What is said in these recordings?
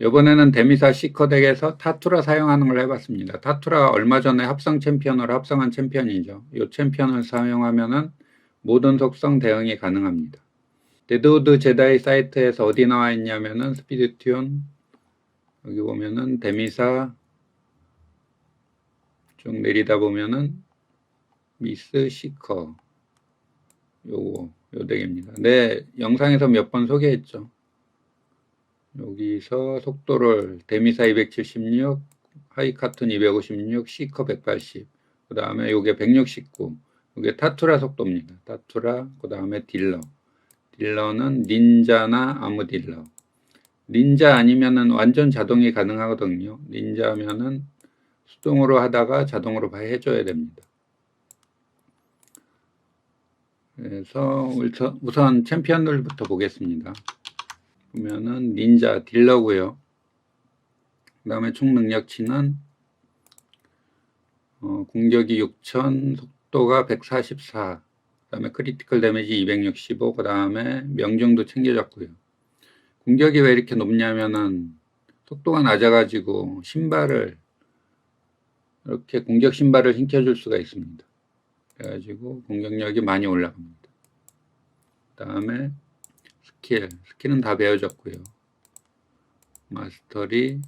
이번에는 데미사 C커 덱에서 타투라 사용하는 걸 해봤습니다. 타투라 얼마 전에 합성 챔피언으로 합성한 챔피언이죠. 이 챔피언을 사용하면은 모든 속성 대응이 가능합니다. 데드우드 제다이 사이트에서 어디 나와 있냐면은 스피드튠 여기 보면은 데미사 쭉 내리다 보면은 미스 C커 요 덱입니다. 네, 영상에서 몇 번 소개했죠. 여기서 속도를 데미사 276, 하이카툰 256, C커 180, 그 다음에 요게 169, 요게 타투라 속도입니다. 타투라, 그 다음에 딜러. 딜러는 닌자나 아무딜러. 닌자 아니면은 완전 자동이 가능하거든요. 닌자면은 수동으로 하다가 자동으로 해줘야 됩니다. 그래서 우선 챔피언들부터 보겠습니다. 보면은 닌자 딜러고요. 그 다음에 총 능력치는 공격이 6000, 속도가 144, 그 다음에 크리티컬 데미지 265, 그 다음에 명중도 챙겨졌고요. 공격이 왜 이렇게 높냐면은 속도가 낮아가지고 신발을 이렇게 공격 신발을 신겨줄 수가 있습니다. 그래가지고 공격력이 많이 올라갑니다. 그 다음에 스킬은 다 배워졌고요. 마스터리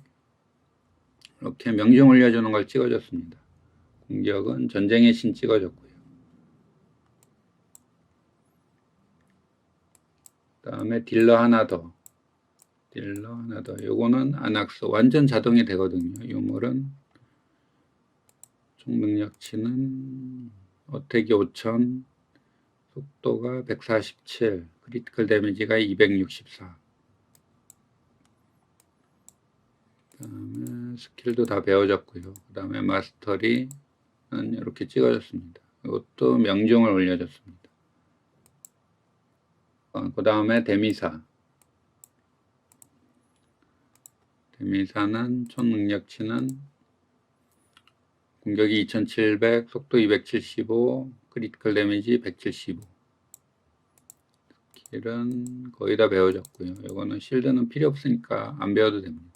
이렇게 명중 올려주는 걸 찍어줬습니다. 공격은 전쟁의 신 찍어줬고요. 그 다음에 딜러 하나 더. 요거는 아낙스 완전 자동이 되거든요. 유물은 총 능력치는 어택이 5000, 속도가 147, 크리티컬 데미지가 264. 그 다음에 스킬도 다 배워졌고요. 그 다음에 마스터리는 이렇게 찍어줬습니다. 이것도 명중을 올려줬습니다. 그 다음에 데미사는 총 능력치는 공격이 2700, 속도 275, 크리티컬 데미지 175. 스킬은 거의 다 배워졌고요. 이거는 실드는 필요 없으니까 안 배워도 됩니다.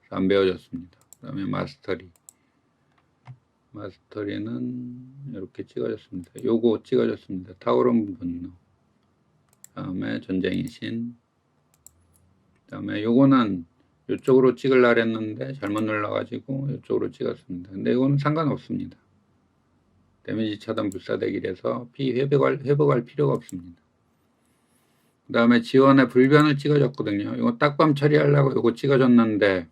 안 배워졌습니다. 그 다음에 마스터리는 이렇게 찍어졌습니다. 요거 찍어졌습니다. 타오른 분노. 그 다음에 전쟁의 신. 그 다음에 요거는 이쪽으로 찍으려 했는데 잘못 눌러가지고 이쪽으로 찍었습니다. 근데 이거는 상관없습니다. 데미지 차단 불사대기라서 피 회복할 필요가 없습니다. 그 다음에 지원의 불변을 찍어줬거든요. 이거 딱밤 처리하려고 이거 찍어줬는데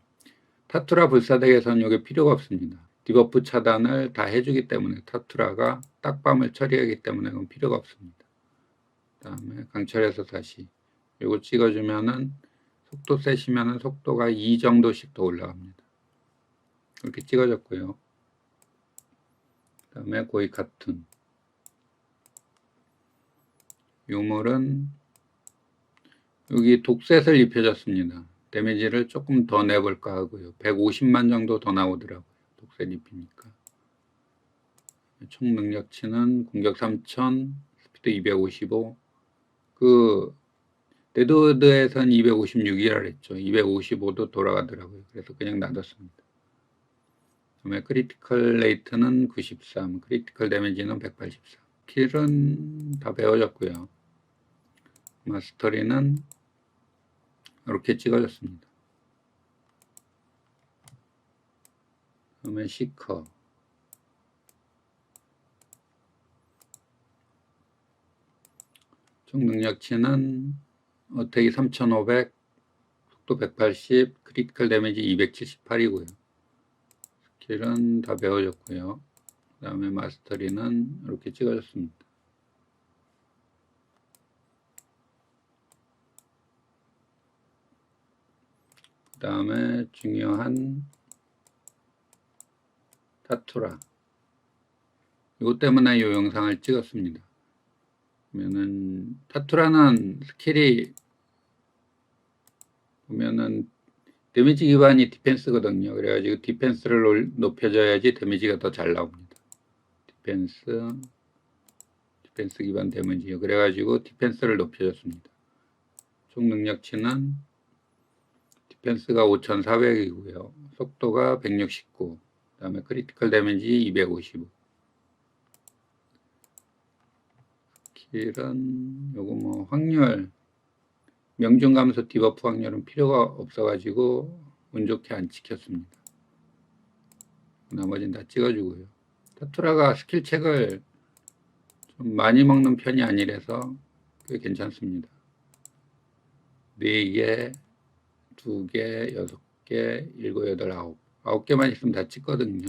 타투라 불사덱에서는 이게 필요가 없습니다. 디버프 차단을 다 해주기 때문에 타투라가 딱밤을 처리하기 때문에 그건 필요가 없습니다. 그 다음에 강철에서 다시 이거 찍어주면은 속도 세시면은 속도가 2 정도씩 더 올라갑니다. 이렇게 찍어줬고요. 그 다음에 고이카툰 유물은 여기 독셋을 입혀줬습니다. 데미지를 조금 더 내볼까 하고요. 150만 정도 더 나오더라고요. 독셋 입히니까. 총 능력치는 공격 3000, 스피드 255. 데드우드에선 256이라 했죠. 255도 돌아가더라고요. 그래서 그냥 놔뒀습니다. 그다음에 크리티컬 레이트는 93, 크리티컬 데미지는 184. 킬은 다 배워졌고요. 마스터리는 이렇게 찍어졌습니다. 그다음에 C커. 총 능력치는 어택이 3500, 속도 180, 크리티컬 데미지 278이고요. 스킬은 다 배워졌고요. 그 다음에 마스터리는 이렇게 찍어졌습니다. 그 다음에 중요한 타투라. 이것 때문에 이 영상을 찍었습니다. 보면은 타투라는 스킬이 보면은 데미지 기반이 디펜스거든요. 그래가지고 디펜스를 높여줘야지 데미지가 더 잘 나옵니다. 디펜스 기반 데미지요. 그래가지고 디펜스를 높여줬습니다. 총 능력치는 디펜스가 5400이고요. 속도가 169. 그 다음에 크리티컬 데미지 255. 스킬은 요거 뭐 확률, 명중 감소 디버프 확률은 필요가 없어가지고 운 좋게 안 찍혔습니다. 나머지는 다 찍어주고요. 타투라가 스킬 책을 좀 많이 먹는 편이 아니라서 꽤 괜찮습니다. 4개, 2개, 6개, 7, 8, 9. 9개만 있으면 다 찍거든요.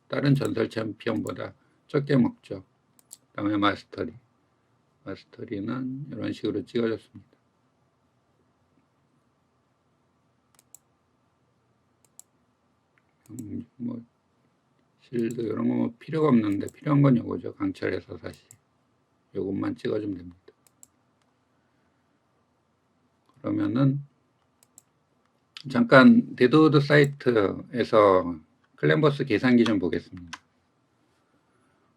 다른 전설 챔피언보다 적게 먹죠. 그 다음에 마스터리. 마스터리는 이런 식으로 찍어줬습니다. 뭐 실드 이런 거 뭐 필요가 없는데 필요한 건 요거죠. 강철에서 사실 요것만 찍어주면 됩니다. 그러면은 잠깐 데드우드 사이트에서 클랜버스 계산기 좀 보겠습니다.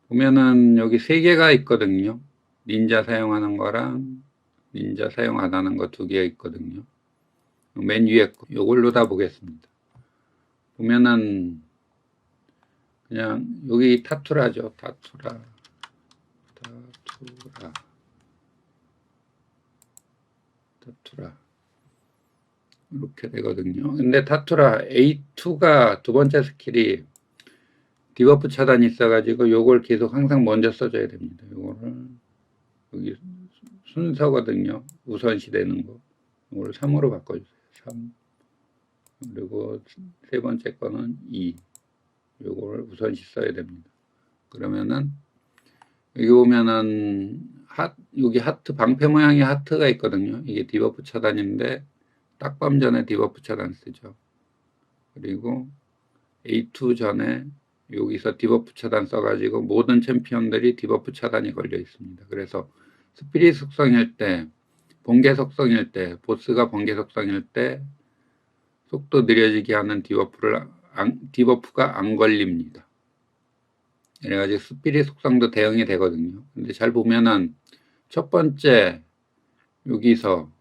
보면은 여기 3개가 있거든요. 닌자 사용하는 거랑 닌자 사용 안 하는 거 2개 있거든요. 맨 위에 거 요걸로 다 보겠습니다. 보면은 그냥 여기 타투라죠. 타투라 이렇게 되거든요. 근데 타투라 A2가 두 번째 스킬이 디버프 차단이 있어가지고 요걸 계속 항상 먼저 써줘야 됩니다. 요거를 여기 순서거든요. 우선시 되는 거. 요걸 3으로 바꿔주세요. 3. 그리고 세 번째 거는 2. 요걸 우선시 써야 됩니다. 그러면은 여기 보면은 여기 하트, 방패 모양의 하트가 있거든요. 이게 디버프 차단인데 딱밤 전에 디버프 차단 쓰죠. 그리고 A2 전에 여기서 디버프 차단 써가지고 모든 챔피언들이 디버프 차단이 걸려 있습니다. 그래서 스피릿 속성일 때, 번개 속성일 때, 보스가 번개 속성일 때 속도 느려지게 하는 디버프가 안 걸립니다. 그래가지고 스피릿 속성도 대응이 되거든요. 근데 잘 보면은 첫 번째 여기서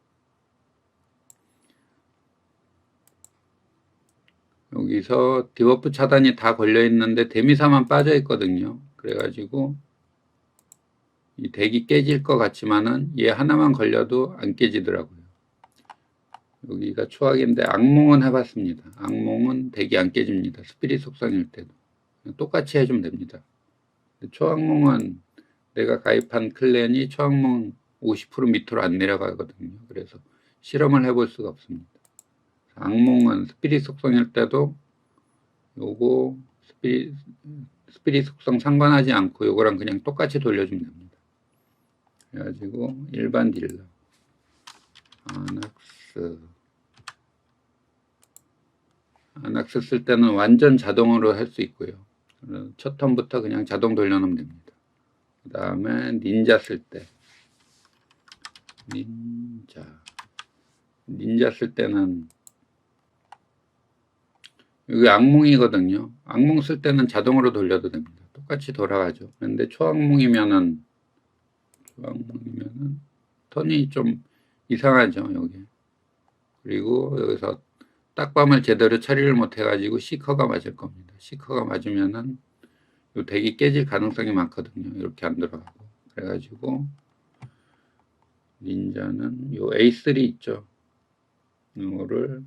디버프 차단이 다 걸려 있는데 데미사만 빠져 있거든요. 그래가지고 이 덱이 깨질 것 같지만은 얘 하나만 걸려도 안 깨지더라고요. 여기가 초악인데 악몽은 해봤습니다. 악몽은 덱이 안 깨집니다. 스피릿 속성일 때도 똑같이 해주면 됩니다. 초악몽은 내가 가입한 클랜이 초악몽 50% 밑으로 안 내려가거든요. 그래서 실험을 해볼 수가 없습니다. 악몽은 스피릿 속성일 때도 요거 스피릿 속성 상관하지 않고 요거랑 그냥 똑같이 돌려주면 됩니다. 그래가지고 일반 딜러 아낙스 쓸 때는 완전 자동으로 할 수 있고요. 첫 턴부터 그냥 자동 돌려놓으면 됩니다. 그 다음에 닌자 쓸 때 닌자 쓸 때는 여기 악몽이거든요. 악몽 쓸 때는 자동으로 돌려도 됩니다. 똑같이 돌아가죠. 그런데 초악몽이면은 턴이 좀 이상하죠. 여기. 그리고 여기서 딱밤을 제대로 처리를 못 해가지고 시커가 맞을 겁니다. 시커가 맞으면은 요 덱이 깨질 가능성이 많거든요. 이렇게 안 들어가고. 그래가지고 닌자는 요 A3 있죠. 요거를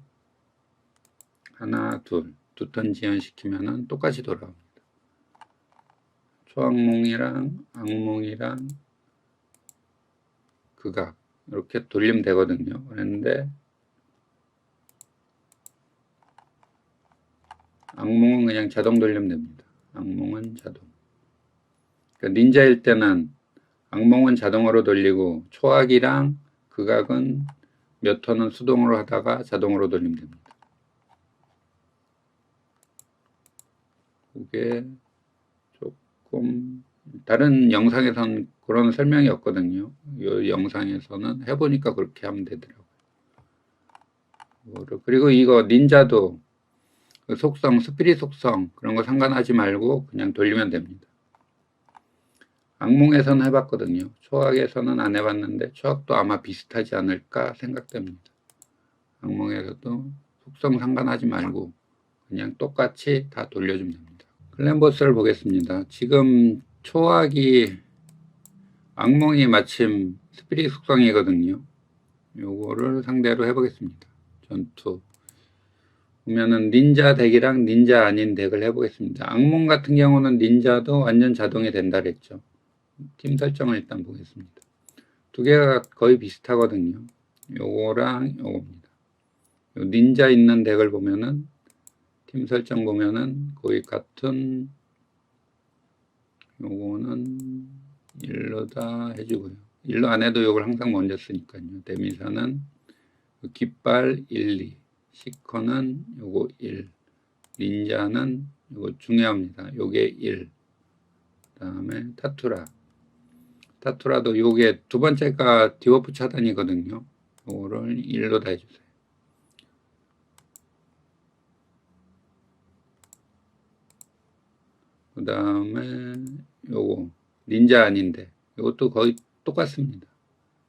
하나, 두 턴 지연시키면은 똑같이 돌아옵니다. 초악몽이랑 악몽이랑 극악 이렇게 돌리면 되거든요. 그런데 악몽은 그냥 자동 돌리면 됩니다. 악몽은 자동. 그러니까 닌자일 때는 악몽은 자동으로 돌리고 초악이랑 극악은 몇 턴은 수동으로 하다가 자동으로 돌리면 됩니다. 그게 조금 다른 영상에서는 그런 설명이 없거든요. 이 영상에서는 해보니까 그렇게 하면 되더라고요. 그리고 이거 닌자도 그 속성, 스피릿 속성 그런 거 상관하지 말고 그냥 돌리면 됩니다. 악몽에서는 해봤거든요. 초악에서는 안 해봤는데 초악도 아마 비슷하지 않을까 생각됩니다. 악몽에서도 속성 상관하지 말고 그냥 똑같이 다 돌려주면 됩니다. 클랜버스를 보겠습니다. 지금 초학이 악몽이 마침 스피릿 속성이거든요. 요거를 상대로 해보겠습니다. 전투 보면은 닌자 덱이랑 닌자 아닌 덱을 해보겠습니다. 악몽 같은 경우는 닌자도 완전 자동이 된다 그랬죠. 팀 설정을 일단 보겠습니다. 두 개가 거의 비슷하거든요. 요거랑 요겁니다. 요 닌자 있는 덱을 보면은 팀 설정 보면은 거의 같은, 요거는 1로 다 해주고요. 1로 안 해도 요걸 항상 먼저 쓰니까요. 데미사는 깃발 1, 2, 시커는 요거 1, 닌자는 요거 중요합니다. 요게 1, 그 다음에 타투라도 요게 두 번째가 디워프 차단이거든요. 요거를 1로 다 해주세요. 그 다음에 요거 닌자 아닌데 요것도 거의 똑같습니다.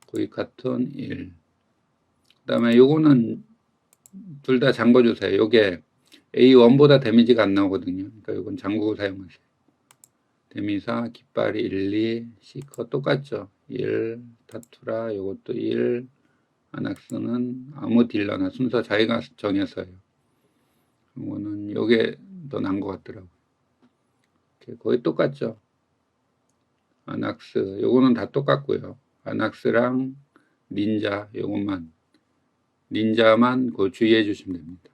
거의 같은 1. 그 다음에 요거는 둘 다 잠궈주세요. 요게 A1보다 데미지가 안 나오거든요. 그러니까 요건 잠그고 사용하세요. 데미사 깃발이 1, 2, 시커 똑같죠. 1, 타투라 요것도 1, 아낙스는 아무 딜러나 순서 자기가 정해서요. 요거는 요게 더 나은 것 같더라고요. 거의 똑같죠. 아낙스 요거는 다 똑같고요. 아낙스랑 닌자 요것만 닌자만 그 주의해 주시면 됩니다.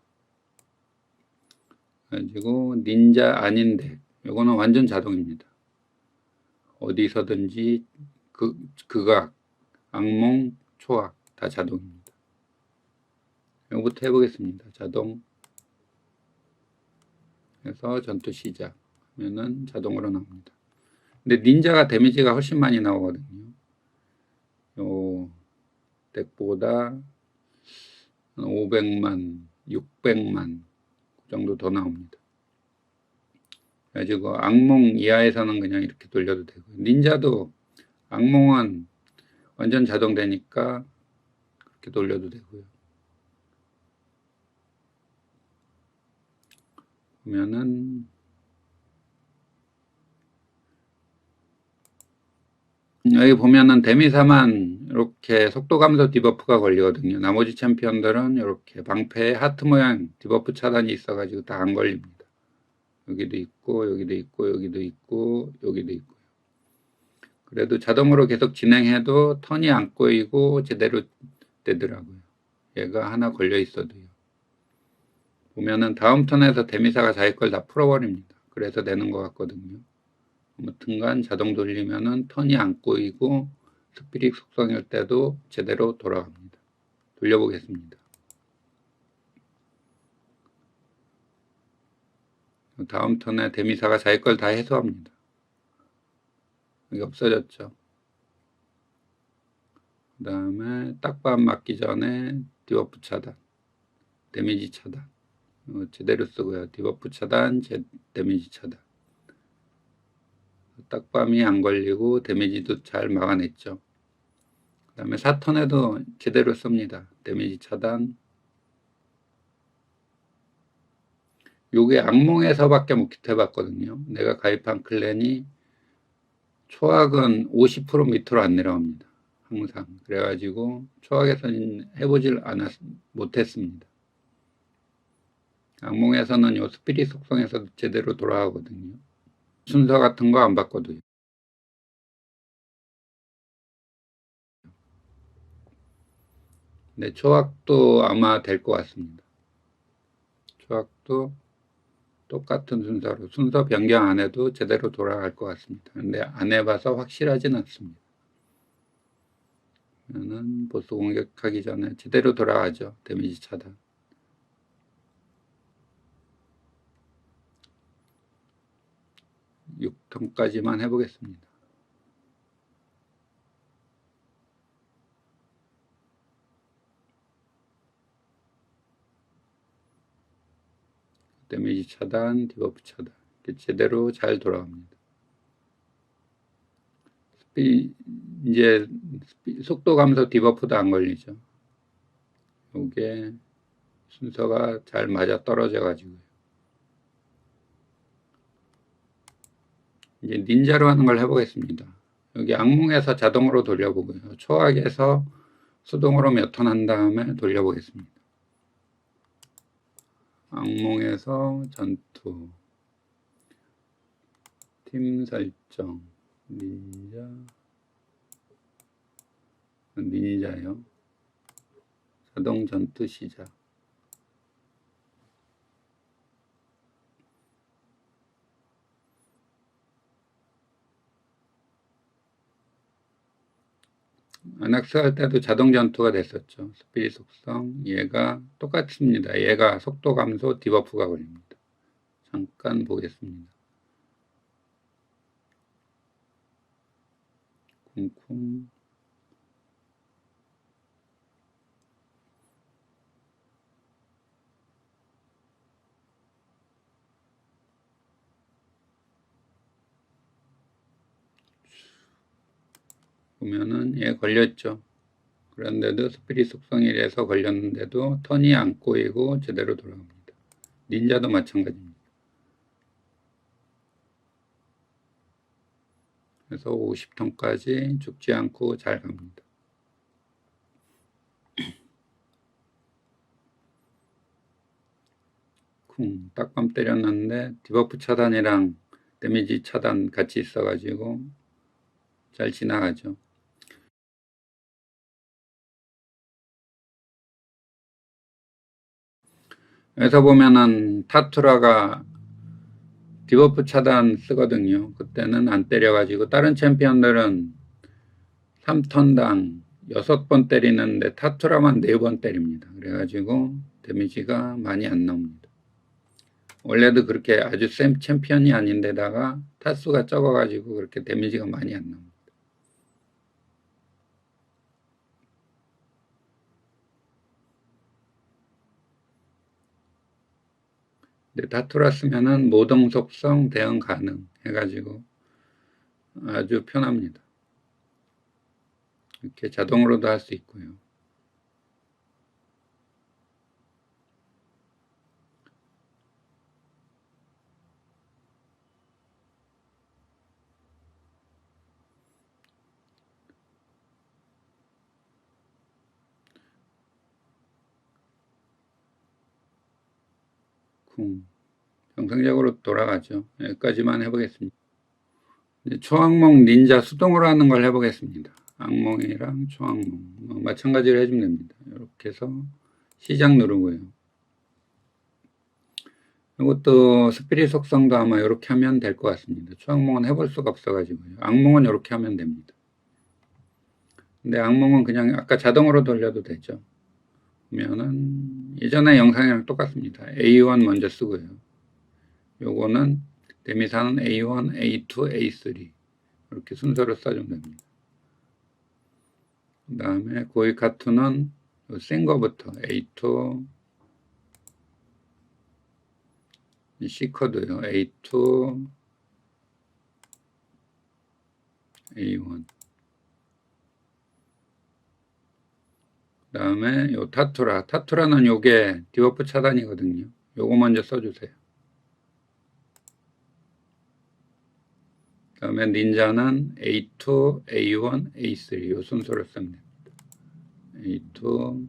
가지고 닌자 아닌데 요거는 완전 자동입니다. 어디서든지 극악, 악몽, 초악 다 자동입니다. 요거부터 해보겠습니다. 자동 해서 전투 시작 하면은 자동으로 나옵니다. 근데 닌자가 데미지가 훨씬 많이 나오거든요. 요 덱보다 500만, 600만 그 정도 더 나옵니다. 그래가지고 악몽 이하에서는 그냥 이렇게 돌려도 되고요. 닌자도 악몽은 완전 자동되니까 그렇게 돌려도 되고요. 보면은 여기 보면은 데미사만 이렇게 속도 감소 디버프가 걸리거든요. 나머지 챔피언들은 이렇게 방패에 하트 모양 디버프 차단이 있어가지고 다 안 걸립니다. 여기도 있고 여기도 있고 여기도 있고 여기도 있고요. 그래도 자동으로 계속 진행해도 턴이 안 꼬이고 제대로 되더라고요. 얘가 하나 걸려 있어도요. 보면은 다음 턴에서 데미사가 자기 걸 다 풀어버립니다. 그래서 되는 것 같거든요. 아무튼간 자동 돌리면은 턴이 안 꼬이고 스피릿 속성일 때도 제대로 돌아갑니다. 돌려보겠습니다. 다음 턴에 데미사가 자기 걸 다 해소합니다. 여기 없어졌죠. 그 다음에 딱밤 맞기 전에 디버프 차단, 데미지 차단 제대로 쓰고요. 디버프 차단, 데미지 차단. 딱밤이 안 걸리고 데미지도 잘 막아냈죠. 그 다음에 4턴에도 제대로 씁니다. 데미지 차단. 요게 악몽에서밖에 못 해봤거든요. 내가 가입한 클랜이 초학은 50% 밑으로 안 내려갑니다. 항상. 그래가지고 초학에서는 해보질 못했습니다. 악몽에서는 요 스피릿 속성에서 제대로 돌아가거든요. 순서 같은 거 안 바꿔도요. 근데 초학도 아마 될 것 같습니다. 초학도 똑같은 순서로 순서 변경 안 해도 제대로 돌아갈 것 같습니다. 근데 안 해봐서 확실하진 않습니다. 그러면은 보스 공격하기 전에 제대로 돌아가죠. 데미지 차단. 6턴까지만 해보겠습니다. 데미지 차단, 디버프 차단 제대로 잘 돌아갑니다. 이제 속도 감소 디버프도 안 걸리죠. 요게 순서가 잘 맞아 떨어져 가지고요. 이제 닌자로 하는 걸 해보겠습니다. 여기 악몽에서 자동으로 돌려보고요. 초악에서 수동으로 몇 턴 한 다음에 돌려보겠습니다. 악몽에서 전투, 팀 설정, 닌자요. 자동 전투 시작. 아낙스 할 때도 자동 전투가 됐었죠. 스피릿 속성, 얘가 똑같습니다. 얘가 속도 감소 디버프가 걸립니다. 잠깐 보겠습니다. 쿵쿵. 보면은 얘 걸렸죠. 그런데도 스피릿 속성이라서 걸렸는데도 턴이 안 꼬이고 제대로 돌아갑니다. 닌자도 마찬가지입니다. 그래서 50턴까지 죽지 않고 잘 갑니다. 쿵, 딱밤 때렸는데 디버프 차단이랑 데미지 차단 같이 있어가지고 잘 지나가죠. 여기서 보면은 타투라가 디버프 차단 쓰거든요. 그때는 안 때려가지고 다른 챔피언들은 3턴당 6번 때리는데 타투라만 4번 때립니다. 그래가지고 데미지가 많이 안 나옵니다. 원래도 그렇게 아주 센 챔피언이 아닌데다가 타수가 적어가지고 그렇게 데미지가 많이 안 나옵니다. 근데 타투라 쓰면은 모동 속성 대응 가능 해가지고 아주 편합니다. 이렇게 자동으로도 할 수 있고요. 쿵. 정상적으로 돌아가죠. 여기까지만 해보겠습니다. 초악몽 닌자 수동으로 하는 걸 해보겠습니다. 악몽이랑 초악몽 마찬가지로 해주면 됩니다. 이렇게 해서 시작 누르고요. 이것도 스피릿 속성도 아마 이렇게 하면 될 것 같습니다. 초악몽은 해볼 수가 없어가지고요. 악몽은 이렇게 하면 됩니다. 근데 악몽은 그냥 아까 자동으로 돌려도 되죠. 보면은 예전에 영상이랑 똑같습니다. A1 먼저 쓰고요. 요거는 데미사는 A1, A2, A3 이렇게 순서로 써주면 됩니다. 그 다음에 고위 카투는 센 거부터 A2, C코드요. A2, A1. 그 다음에 요 타투라는 요게 디버프 차단이거든요. 요거 먼저 써주세요. 그 다음에 닌자는 A2, A1, A3 요 순서로 쓰면 됩니다. A2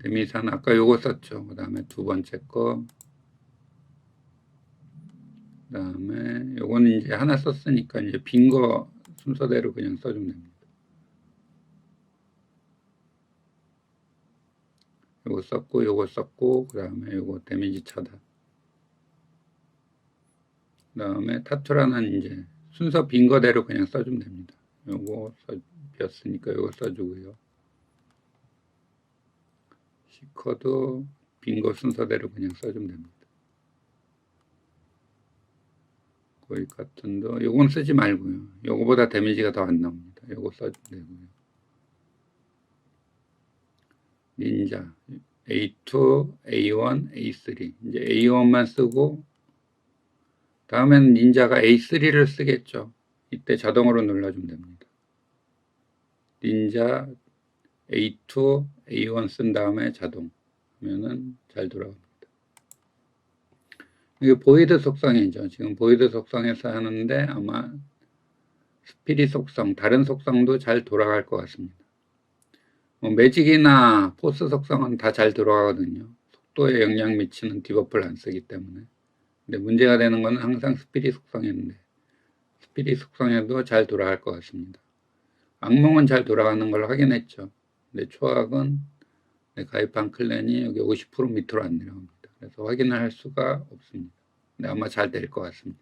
데미산 아까 요거 썼죠. 그 다음에 두 번째 거, 그 다음에 요거는 이제 하나 썼으니까 이제 빈 거 순서대로 그냥 써주면 됩니다. 요거 썼고 요거 썼고 그 다음에 요거 데미지 차단. 그 다음에 타투라는 이제 순서 빈 거대로 그냥 써주면 됩니다. 요거 비었으니까 요거 써주고요. C코드 빈 거 순서대로 그냥 써주면 됩니다. 거의 같은데 요건 쓰지 말고요. 요거보다 데미지가 더 안 나옵니다. 요거 써주면 되고요. 닌자 A2, A1, A3 이제 A1만 쓰고 다음에는 닌자가 A3를 쓰겠죠. 이때 자동으로 눌러주면 됩니다. 닌자 A2, A1 쓴 다음에 자동 하면은 잘 돌아갑니다. 이게 보이드 속성이죠. 지금 보이드 속성에서 하는데 아마 스피릿 속성, 다른 속성도 잘 돌아갈 것 같습니다. 매직이나 포스 속성은 다 잘 돌아가거든요. 속도에 영향 미치는 디버프를 안 쓰기 때문에. 근데 문제가 되는 거는 항상 스피릿 속성인데 스피릿 속성에도 잘 돌아갈 것 같습니다. 악몽은 잘 돌아가는 걸 확인했죠. 근데 초악은 가입한 클랜이 여기 50% 밑으로 안 내려갑니다. 그래서 확인을 할 수가 없습니다. 근데 아마 잘 될 것 같습니다.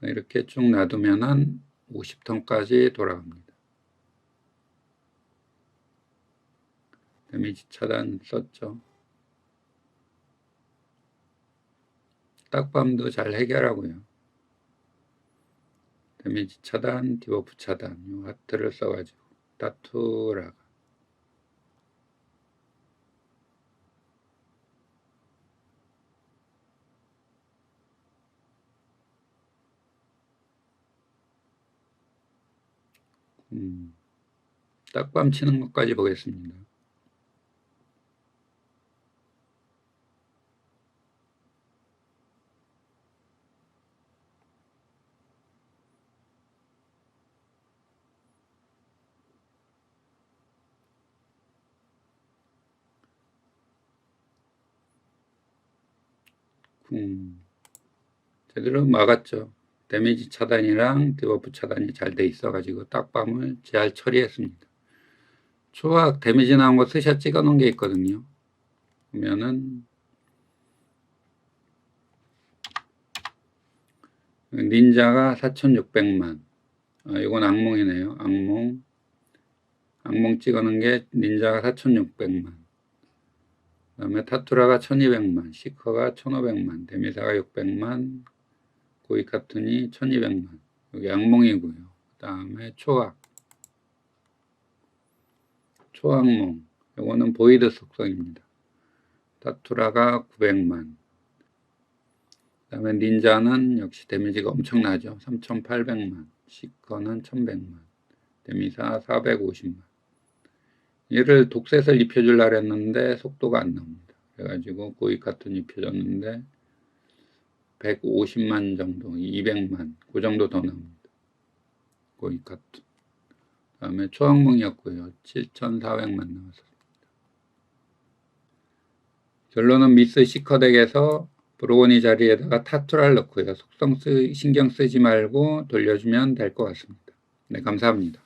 이렇게 쭉 놔두면은 50턴까지 돌아갑니다. 데미지 차단 썼죠. 딱밤도 잘 해결하고요. 데미지 차단, 디버프 차단, 요 하트를 써가지고 타투라가 딱밤 치는 것까지 보겠습니다. 제대로 막았죠. 데미지 차단이랑 디버프 차단이 잘 돼 있어가지고 딱밤을 잘 처리했습니다. 초악 데미지 나온 거 스샷 찍어 놓은 게 있거든요. 보면은 닌자가 4,600만. 이건 악몽이네요. 악몽 찍어 놓은 게 닌자가 4,600만. 그 다음에 타투라가 1200만, 시커가 1500만, 데미사가 600만, 고이카툰이 1200만. 여기 악몽이고요. 그 다음에 초악몽. 요거는 보이드 속성입니다. 타투라가 900만. 그 다음에 닌자는 역시 데미지가 엄청나죠. 3800만. 시커는 1100만. 데미사 450만. 얘를 독셋을 입혀주려고 했는데 속도가 안 나옵니다. 그래가지고 고이카툰 입혀줬는데 150만 정도, 200만 그 정도 더 나옵니다. 고이카툰. 그 다음에 초악몽이었고요. 7,400만 나왔습니다. 결론은 미스 시커 덱에서 브로거니 자리에다가 타투라를 넣고요. 속성 신경 쓰지 말고 돌려주면 될 것 같습니다. 네, 감사합니다.